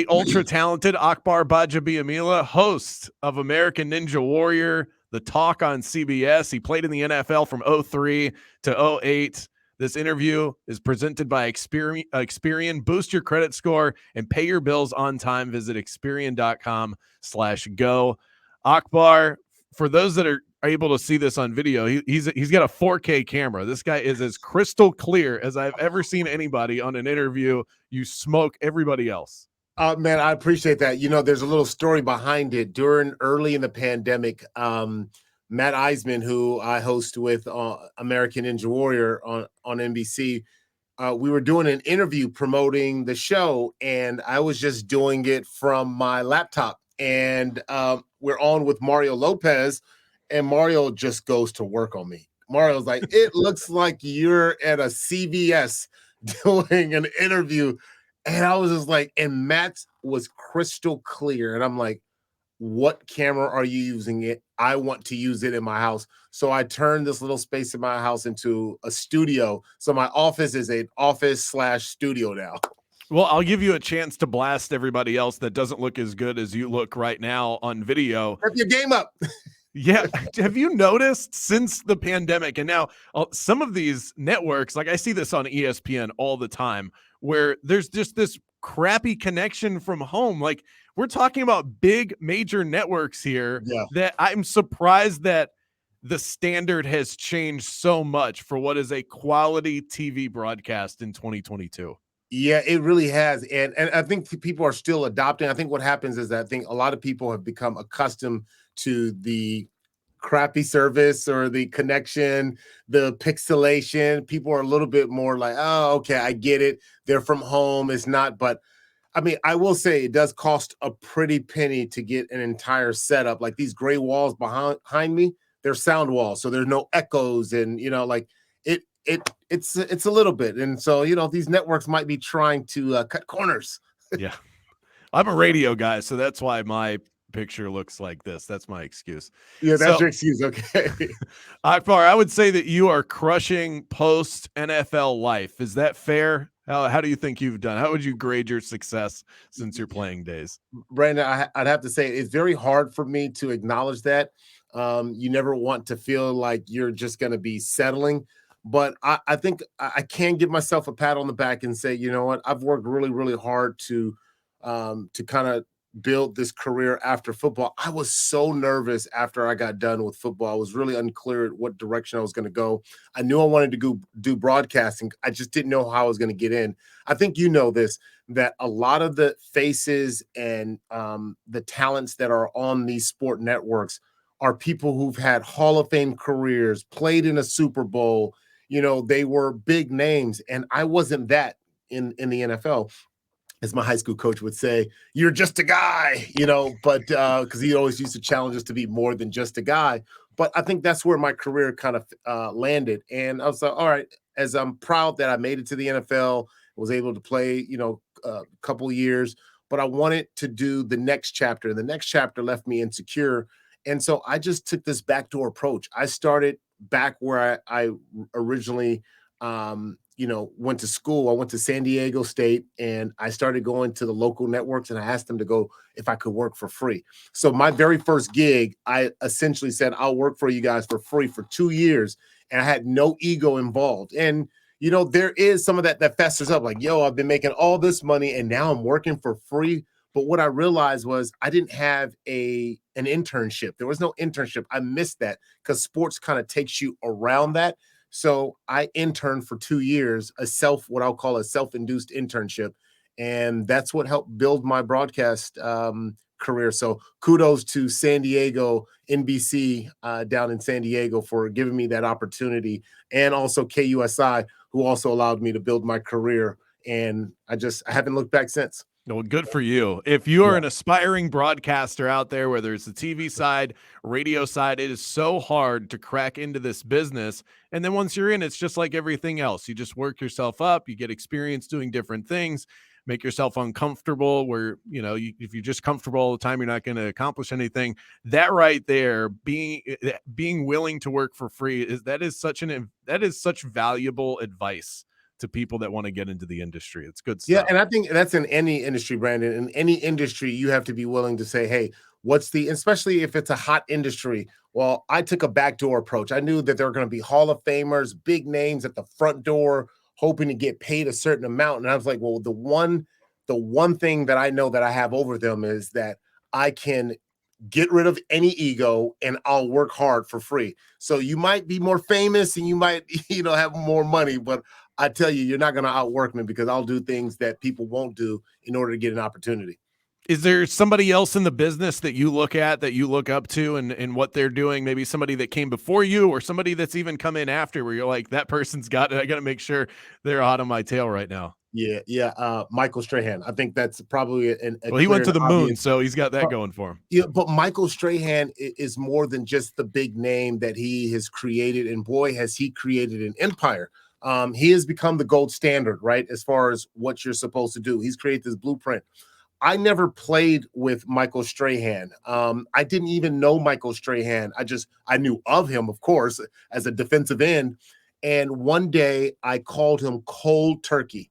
The ultra talented Akbar Gbaja-Biamila, host of American Ninja Warrior, The Talk on CBS. He played in the NFL from 03 to 08. This interview is presented by Experian. Boost your credit score and pay your bills on time. Visit Experian.com/go. Akbar, for those that are able to see this on video, he's got a 4K camera. This guy is as crystal clear as I've ever seen anybody on an interview. You smoke everybody else. Man, I appreciate that. There's a little story behind it. Early in the pandemic, Matt Eisman, who I host with American Ninja Warrior on NBC, we were doing an interview promoting the show, and I was just doing it from my laptop. And we're on with Mario Lopez, and Mario just goes to work on me. Mario's like, it looks like you're at a CVS doing an interview. And I was just like, and Matt was crystal clear. And I'm like, what camera are you using it? I want to use it in my house. So I turned this little space in my house into a studio. So my office is an office/studio now. Well, I'll give you a chance to blast everybody else that doesn't look as good as you look right now on video. Step your game up. Yeah. Have you noticed since the pandemic, and now some of these networks, like I see this on ESPN all the time, where there's just this crappy connection from home. Like, we're talking about big major networks here that I'm surprised that the standard has changed so much for what is a quality TV broadcast in 2022. Yeah, it really has. And I think people are still adopting. I think what happens is that I think a lot of people have become accustomed to the crappy service or the connection, the pixelation. People are a little bit more like, oh, okay, I get it. They're from home. It's not, but I mean, I will say it does cost a pretty penny to get an entire setup. Like these gray walls behind me, they're sound walls. So there's no echoes and, like it's a little bit. And so, these networks might be trying to cut corners. Yeah. I'm a radio guy, so that's why my picture looks like this. That's my excuse. Yeah, that's your excuse. Okay. Akbar, I would say that you are crushing post NFL life. Is that fair? How do you think you've done? How would you grade your success since your playing days? Brandon, I'd have to say it's very hard for me to acknowledge that. You never want to feel like you're just going to be settling. But I think I can give myself a pat on the back and say, you know what, I've worked really, really hard to kind of build this career after football. I was so nervous after I got done with football. I was really unclear at what direction I was going to go. I knew I wanted to go do broadcasting. I just didn't know how I was going to get in. I think you know this, that a lot of the faces and the talents that are on these sport networks are people who've had Hall of Fame careers, played in a Super Bowl. They were big names, and I wasn't that in the NFL. As my high school coach would say, you're just a guy, but because he always used to challenge us to be more than just a guy. But I think that's where my career kind of landed. And I was like, all right, as I'm proud that I made it to the NFL, was able to play, a couple of years, but I wanted to do the next chapter. And the next chapter left me insecure. And so I just took this backdoor approach. I started back where I originally went to school. I went to San Diego State, and I started going to the local networks, and I asked them to go if I could work for free. So my very first gig, I essentially said, I'll work for you guys for free for 2 years. And I had no ego involved. And, there is some of that festers up like, yo, I've been making all this money and now I'm working for free. But what I realized was I didn't have an internship. There was no internship. I missed that because sports kind of takes you around that. So I interned for 2 years, what I'll call a self-induced internship. And that's what helped build my broadcast career. So kudos to San Diego, NBC down in San Diego for giving me that opportunity. And also KUSI, who also allowed me to build my career. And I haven't looked back since. Well, good for you. If you are an aspiring broadcaster out there, whether it's the TV side, radio side, it is so hard to crack into this business. And then once you're in, it's just like everything else. You just work yourself up, you get experience doing different things, make yourself uncomfortable where, if you're just comfortable all the time, you're not going to accomplish anything. That right there, being willing to work for free, that is such valuable advice to people that want to get into the industry. It's good Yeah, stuff. and I think that's in any industry, Brandon. In any industry, you have to be willing to say, hey, especially if it's a hot industry. Well, I took a backdoor approach. I knew that there were going to be Hall of Famers, big names at the front door, hoping to get paid a certain amount. And I was like, well, the one thing that I know that I have over them is that I can get rid of any ego and I'll work hard for free. So you might be more famous and you might, have more money, but I tell you, you're not going to outwork me because I'll do things that people won't do in order to get an opportunity. Is there somebody else in the business that you look at, that you look up to and what they're doing? Maybe somebody that came before you or somebody that's even come in after where you're like, that person's got it. I got to make sure they're hot on my tail right now. Yeah. Michael Strahan. I think that's probably a Well, he clear went to and the moon, obvious. so he's got that going for him. Yeah, but Michael Strahan is more than just the big name that he has created, and boy, has he created an empire. He has become the gold standard, right, as far as what you're supposed to do. He's created this blueprint. I never played with Michael Strahan. I didn't even know Michael Strahan. I knew of him, of course, as a defensive end. And one day I called him cold turkey.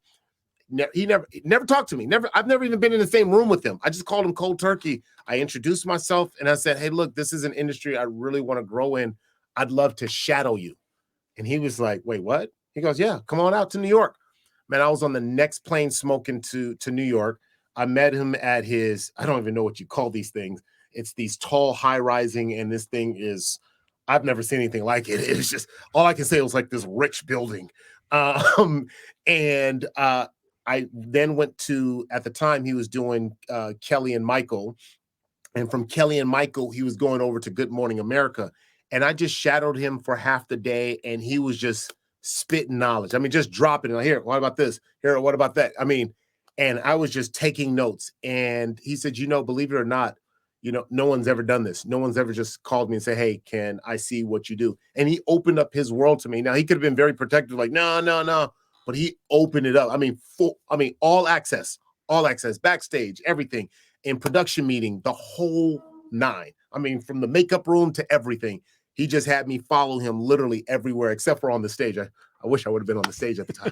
He never talked to me. I've never even been in the same room with him. I just called him cold turkey. I introduced myself and I said, hey, look, this is an industry I really want to grow in. I'd love to shadow you. And he was like, wait, what? He goes, yeah, come on out to New York. Man, I was on the next plane smoking to New York. I met him at I don't even know what you call these things. It's these tall, high-rising, and this thing I've never seen anything like it. It's just, all I can say was like this rich building. And I then went to, at the time, he was doing Kelly and Michael. And from Kelly and Michael, he was going over to Good Morning America. And I just shadowed him for half the day, and he was just spitting knowledge. I mean, just dropping it. Here, what about this? Here, what about that? I mean, and I was just taking notes. And he said, believe it or not, no one's ever done this. No one's ever just called me and said, hey, can I see what you do? And he opened up his world to me. Now, he could have been very protective, like, no. But he opened it up. I mean, all access, backstage, everything, in production meeting, the whole nine. I mean, from the makeup room to everything. He just had me follow him literally everywhere except for on the stage. I wish I would have been on the stage at the time.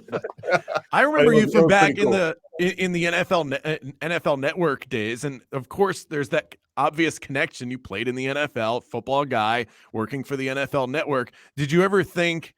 I remember you from back cool. in the NFL Network days, and of course, there's that obvious connection. You played in the NFL, football guy working for the NFL Network. Did you ever think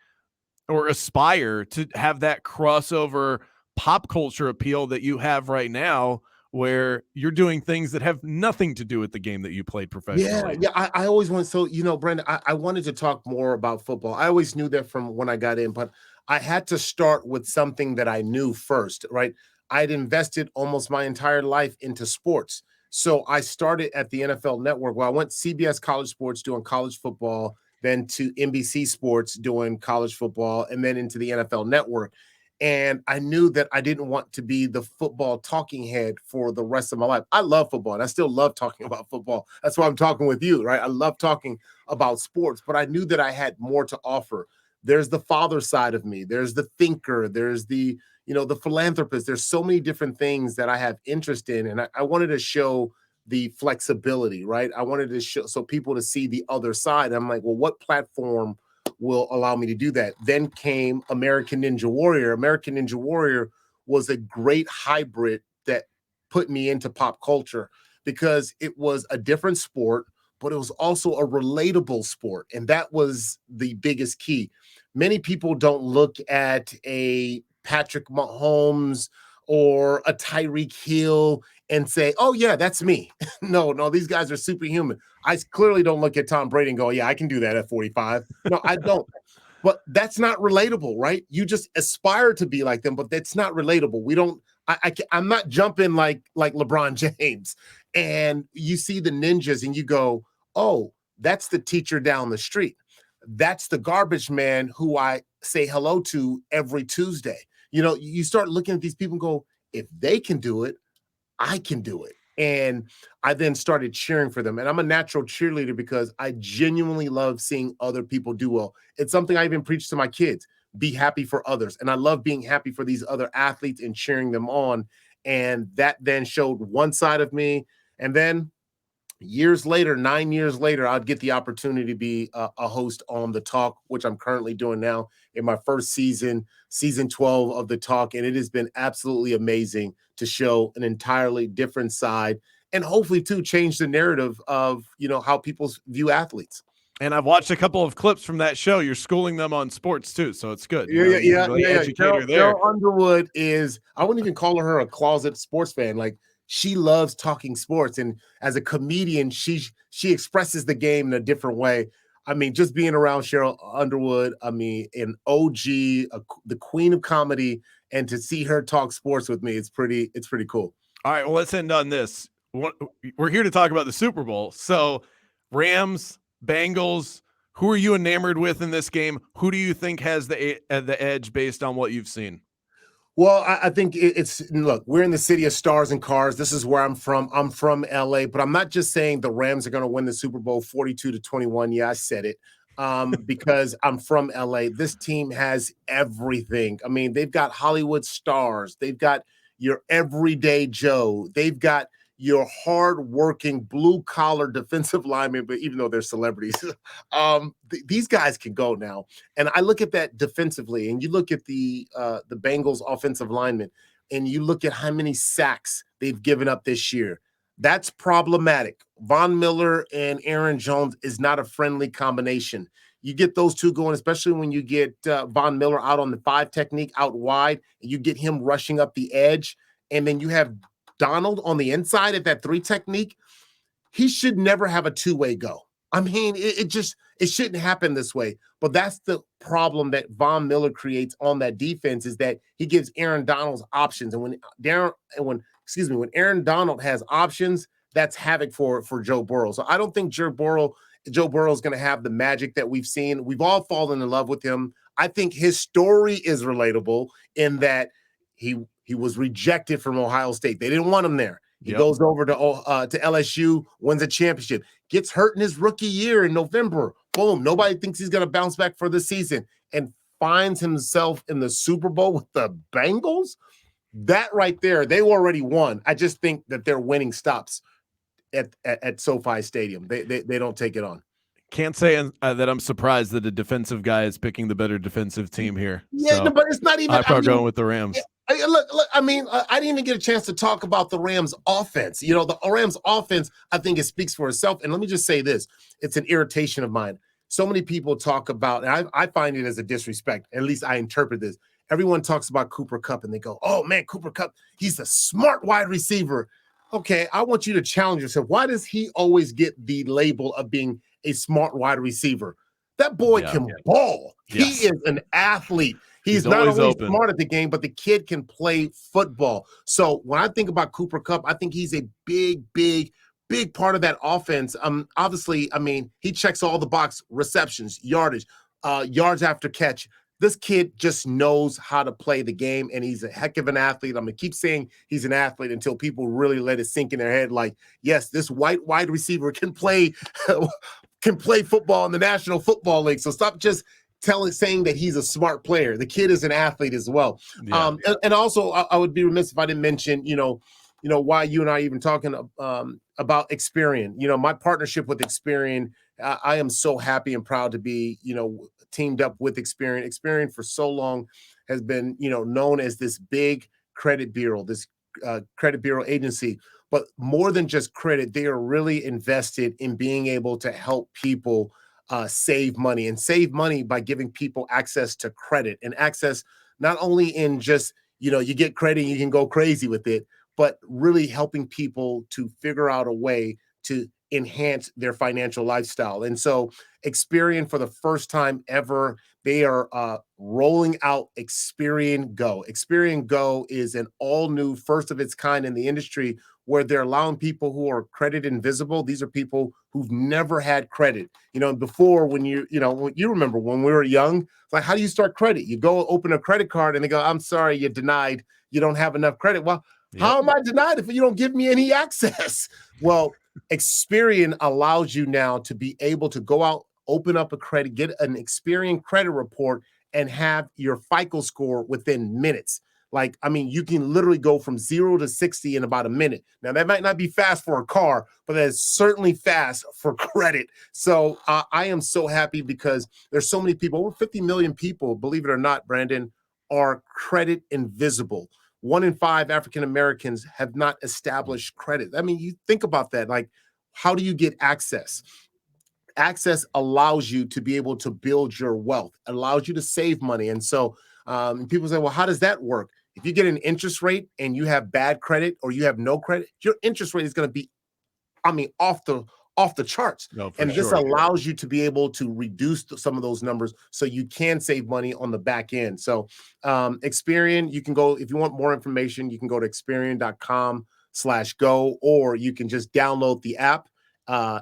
or aspire to have that crossover pop culture appeal that you have right now, where you're doing things that have nothing to do with the game that you played professionally? Yeah. I always wanted, so, Brandon, I wanted to talk more about football. I always knew that from when I got in, but I had to start with something that I knew first, right? I'd invested almost my entire life into sports. So I started at the NFL Network. Well, I went CBS College Sports doing college football, then to NBC Sports doing college football, and then into the NFL Network. And I knew that I didn't want to be the football talking head for the rest of my life. I love football, and I still love talking about football. That's why I'm talking with you, right? I love talking about sports, but I knew that I had more to offer. There's the father side of me. There's the thinker. There's the philanthropist. There's so many different things that I have interest in, and I wanted to show the flexibility, right? I wanted to show so people to see the other side. I'm like, well, what platform will allow me to do that? Then came American Ninja Warrior. American Ninja Warrior was a great hybrid that put me into pop culture because it was a different sport, but it was also a relatable sport. And that was the biggest key. Many people don't look at a Patrick Mahomes or a Tyreek Hill and say, oh, yeah, that's me. No, these guys are superhuman. I clearly don't look at Tom Brady and go, yeah, I can do that at 45. No, I don't. But that's not relatable, right? You just aspire to be like them, but that's not relatable. We don't. I'm not jumping like LeBron James. And you see the ninjas, and you go, oh, that's the teacher down the street. That's the garbage man who I say hello to every Tuesday. You start looking at these people and go, if they can do it, I can do it. And I then started cheering for them. And I'm a natural cheerleader because I genuinely love seeing other people do well. It's something I even preach to my kids. Be happy for others. And I love being happy for these other athletes and cheering them on. And that then showed one side of me. And then Years later, 9 years later, I'd get the opportunity to be a host on the talk, which I'm currently doing now in my first season, season 12 of the talk. And it has been absolutely amazing to show an entirely different side and hopefully to change the narrative of, how people view athletes. And I've watched a couple of clips from that show. You're schooling them on sports too, so it's good. Yeah, You can really educate her there. Cheryl Underwood I wouldn't even call her a closet sports fan. Like, she loves talking sports, and as a comedian, she expresses the game in a different way. I mean, just being around Cheryl Underwood, I mean, an OG, the queen of comedy, and to see her talk sports with me, it's pretty cool. All right, well, let's end on this. We're here to talk about the Super Bowl. So, Rams, Bengals, who are you enamored with in this game? Who do you think has the edge based on what you've seen? Well, I think look, we're in the city of stars and cars. This is where I'm from. I'm from LA, but I'm not just saying the Rams are going to win the Super Bowl 42-21. Yeah, I said it. Because I'm from LA. This team has everything. I mean, they've got Hollywood stars. They've got your everyday Joe. They've got your hardworking blue-collar defensive linemen, but even though they're celebrities, these guys can go now. And I look at that defensively, and you look at the Bengals offensive linemen, and you look at how many sacks they've given up this year. That's problematic. Von Miller and Aaron Jones is not a friendly combination. You get those two going, especially when you get Von Miller out on the 5 technique out wide, and you get him rushing up the edge, and then you have Donald on the inside at that 3 technique. He should never have a two-way go. I mean, it shouldn't happen this way. But that's the problem that Von Miller creates on that defense, is that he gives Aaron Donald options. And when Aaron Donald has options, that's havoc for Joe Burrow. So I don't think Joe Burrow is going to have the magic that we've seen. We've all fallen in love with him. I think his story is relatable in that he was rejected from Ohio State. They didn't want him there. He goes over to LSU, wins a championship, gets hurt in his rookie year in November. Boom. Nobody thinks he's going to bounce back for the season, and finds himself in the Super Bowl with the Bengals. That right there, they already won. I just think that their winning stops at SoFi Stadium. They don't take it on. Can't say that I'm surprised that a defensive guy is picking the better defensive team here. Yeah, so but it's not even. I'm probably going with the Rams. Look, I mean, I didn't even get a chance to talk about the Rams offense. The Rams offense, I think it speaks for itself. And let me just say this. It's an irritation of mine. So many people talk about, and I find it as a disrespect, at least I interpret this. Everyone talks about Cooper Kupp, and they go, oh, man, Cooper Kupp, he's a smart wide receiver. Okay, I want you to challenge yourself. Why does he always get the label of being a smart wide receiver? That boy can ball. Yes. He is an athlete. He's not only smart at the game, but the kid can play football. So when I think about Cooper Kupp, I think he's a big part of that offense. Obviously, I mean, he checks all the box: receptions, yardage, yards after catch. This kid just knows how to play the game, and he's a heck of an athlete. I'm going to keep saying he's an athlete until people really let it sink in their head. Like, yes, this white wide receiver can play football in the National Football League. So stop just saying that he's a smart player. The kid is an athlete as well. Yeah. And also, I would be remiss if I didn't mention, why you and I are even talking about Experian. My partnership with Experian, I am so happy and proud to be, teamed up with Experian. Experian for so long has been, known as this big credit bureau, this credit bureau agency. But more than just credit, they are really invested in being able to help people save money by giving people access to credit, and access not only in just, you get credit and you can go crazy with it, but really helping people to figure out a way to enhance their financial lifestyle. And so Experian, for the first time ever, they are rolling out Experian Go. Experian Go is an all new, first of its kind in the industry, where they're allowing people who are credit invisible. These are people who've never had credit. Before, when you remember when we were young, it's like, how do you start credit? You go open a credit card and they go, I'm sorry, you're denied. You don't have enough credit. Well, how am I denied if you don't give me any access? Well, Experian allows you now to be able to go out, open up a credit, get an Experian credit report, and have your FICO score within minutes. Like, I mean, you can literally go from 0 to 60 in about a minute. Now, that might not be fast for a car, but that is certainly fast for credit. So I am so happy because there's so many people, over 50 million people, believe it or not, Brandon, are credit invisible. 1 in 5 African Americans have not established credit. I mean, you think about that. Like, how do you get access? Access allows you to be able to build your wealth, allows you to save money. And so people say, well, how does that work? If you get an interest rate and you have bad credit or you have no credit, your interest rate is going to be, I mean, off the charts. No, for And this sure. allows you to be able to reduce some of those numbers so you can save money on the back end. So Experian, you can go, if you want more information, you can go to Experian.com/go, or you can just download the app.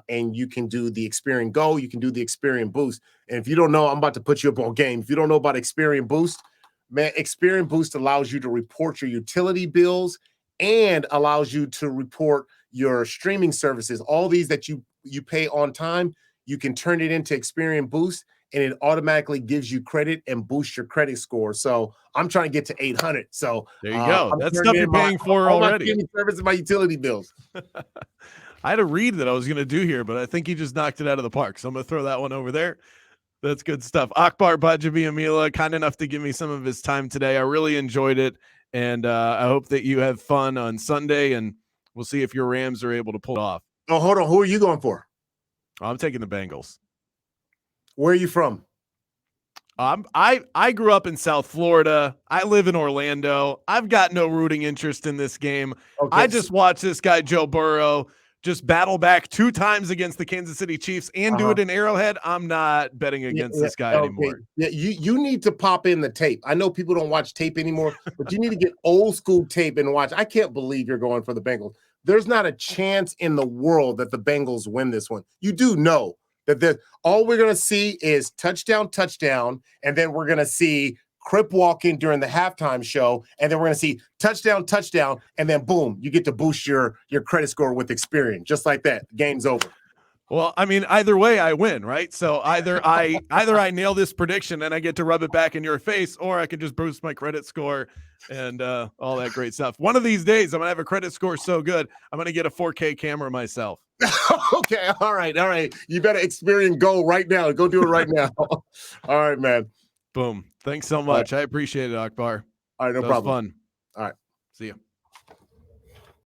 And you can do the Experian Go, you can do the Experian Boost. And if you don't know, I'm about to put you up on game. If you don't know about Experian Boost, man, Experian Boost allows you to report your utility bills and allows you to report your streaming services. All these that you pay on time, you can turn it into Experian Boost, and it automatically gives you credit and boosts your credit score. So I'm trying to get to 800. So There you go. I'm That's stuff you're paying for all already. my streaming services and my utility bills. I had a read that I was going to do here, but I think he just knocked it out of the park. So I'm going to throw that one over there. That's good stuff. Akbar Gbaja-Biamila, kind enough to give me some of his time today. I really enjoyed it. And I hope that you have fun on Sunday, and we'll see if your Rams are able to pull it off. Oh, hold on. Who are you going for? I'm taking the Bengals. Where are you from? I grew up in South Florida. I live in Orlando. I've got no rooting interest in this game. Okay, I just watched this guy, Joe Burrow, just battle back 2 times against the Kansas City Chiefs and do it in Arrowhead. I'm not betting against this guy anymore. Yeah, you need to pop in the tape. I know people don't watch tape anymore, but you need to get old school tape and watch. I can't believe you're going for the Bengals. There's not a chance in the world that the Bengals win this one. You do know that all we're going to see is touchdown, and then we're going to see Crip walk in during the halftime show, and then we're going to see touchdown, and then boom, you get to boost your credit score with Experian. Just like that, the game's over. Well, I mean, either way I win, right? So either I nail this prediction and I get to rub it back in your face, or I can just boost my credit score and all that great stuff. One of these days, I'm going to have a credit score so good, I'm going to get a 4K camera myself. Okay, all right. You better Experian Go right now. Go do it right now. All right, man. Boom. Thanks so much. I appreciate it, Akbar. All right, no that problem. Was fun. All right. See you.